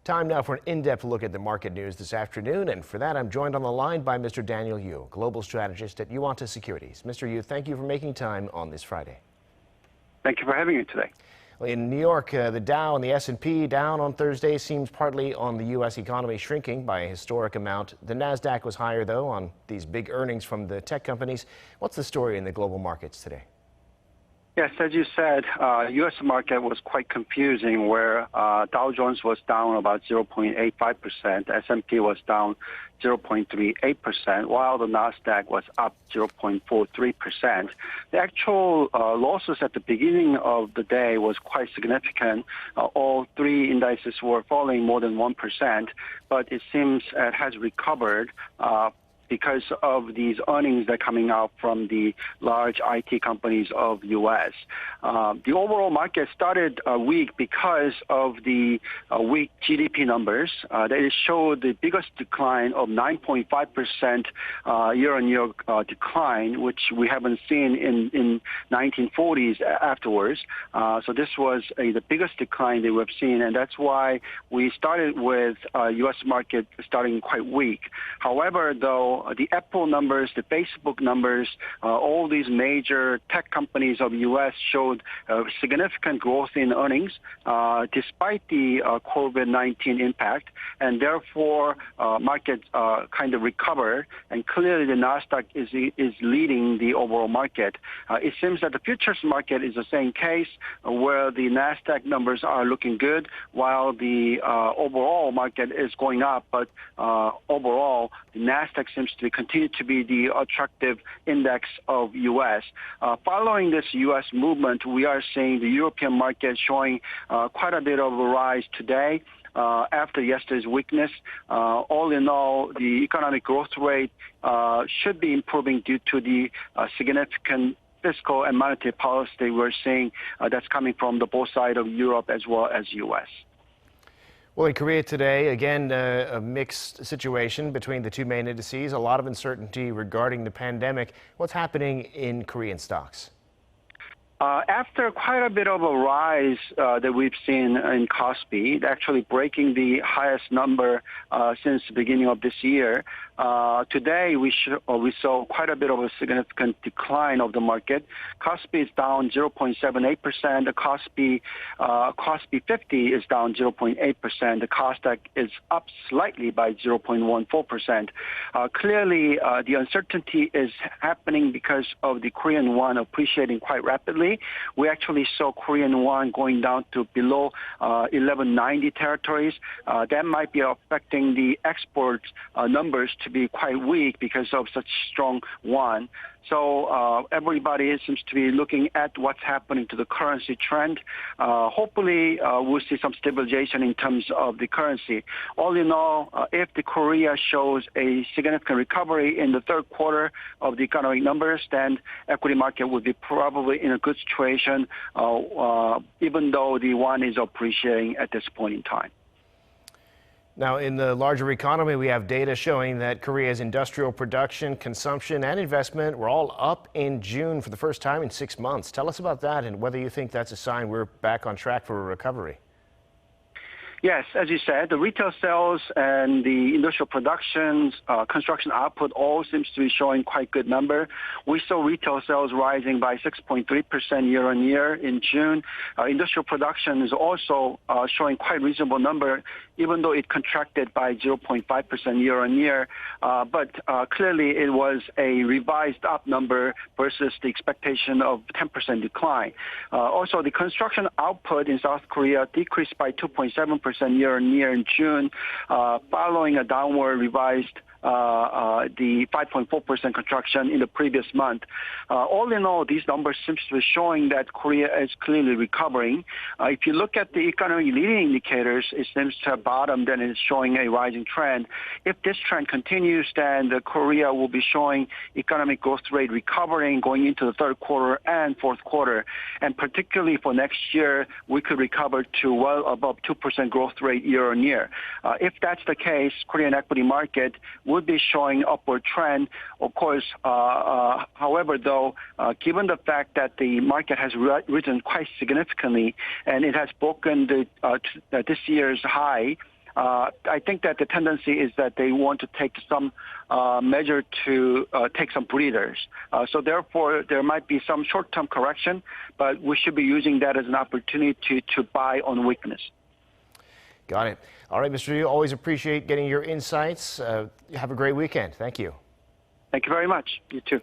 Time now for an in-depth look at the market news this afternoon, and for that I'm joined on the line by Mr. Daniel Yu, global strategist at Yuanta Securities. Mr. Yu, thank you for making time on this Friday. Thank you for having me today. Well, in New York, the Dow and the S&P down on Thursday seems partly on the U.S. economy shrinking by a historic amount. The Nasdaq was higher, though, on these big earnings from the tech companies. What's the story in the global markets today? Yes, as you said, U.S. market was quite confusing, where Dow Jones was down about 0.85%, S&P was down 0.38%, while the Nasdaq was up 0.43%. The actual losses at the beginning of the day was quite significant. All three indices were falling more than 1%, but it seems it has recovered because of these earnings that are coming out from the large IT companies of U.S. The overall market started weak because of the weak GDP numbers. They showed the biggest decline of 9.5% year-on-year decline, which we haven't seen in 1940s afterwards. So this was the biggest decline that we've seen, and that's why we started with U.S. market starting quite weak. However, though, the Apple numbers, the Facebook numbers, all these major tech companies of U.S. showed significant growth in earnings despite the COVID-19 impact, and therefore markets kind of recovered, and clearly the Nasdaq is leading the overall market. It seems that the futures market is the same case, where the Nasdaq numbers are looking good while the overall market is going up, but overall the Nasdaq seems to continue to be the attractive index of U.S. Following this U.S. movement, we are seeing the European market showing quite a bit of a rise today. After yesterday's weakness, all in all, the economic growth rate should be improving due to the significant fiscal and monetary policy we're seeing that's coming from the both sides of Europe as well as U.S. Well, in Korea today, again, a mixed situation between the two main indices, a lot of uncertainty regarding the pandemic. What's happening in Korean stocks? After quite a bit of a rise that we've seen in Kospi, actually breaking the highest number since the beginning of this year, today we saw quite a bit of a significant decline of the market. Kospi is down 0.78%. The Kospi 50 is down 0.8%. The Kosdaq is up slightly by 0.14%. Clearly, the uncertainty is happening because of the Korean won appreciating quite rapidly. We actually saw Korean won going down to below 1190 territories. That might be affecting the export numbers to be quite weak because of such strong won. So everybody seems to be looking at what's happening to the currency trend. Hopefully, we'll see some stabilization in terms of the currency. All in all, if the Korea shows a significant recovery in the third quarter of the economic numbers, then equity market would be probably in a good situation, even though the won is appreciating at this point in time. Now, in the larger economy, we have data showing that Korea's industrial production, consumption, and investment were all up in June for the first time in 6 months. Tell us about that and whether you think that's a sign we're back on track for a recovery. Yes, as you said, the retail sales and the industrial productions, construction output all seems to be showing quite good number. We saw retail sales rising by 6.3% year-on-year in June. Industrial production is also showing quite reasonable number, even though it contracted by 0.5% year-on-year. But clearly it was a revised up number versus the expectation of 10% decline. Also, the construction output in South Korea decreased by 2.7% year-on-year in June, following a downward revised the 5.4% contraction in the previous month. All in all, these numbers seem to be showing that Korea is clearly recovering. If you look at the economic leading indicators, it seems to have bottomed and is showing a rising trend. If this trend continues, then Korea will be showing economic growth rate recovering going into the third quarter and fourth quarter. And particularly for next year, we could recover to well above 2% growth rate year-on-year. If that's the case, Korean equity market would be showing upward trend. Of course, however, though, given the fact that the market has risen quite significantly and it has broken this year's high, I think that the tendency is that they want to take some measure to take some breathers. So therefore, there might be some short-term correction, but we should be using that as an opportunity to buy on weakness. Got it. All right, Mr. Yu, always appreciate getting your insights. Have a great weekend. Thank you. Thank you very much. You too.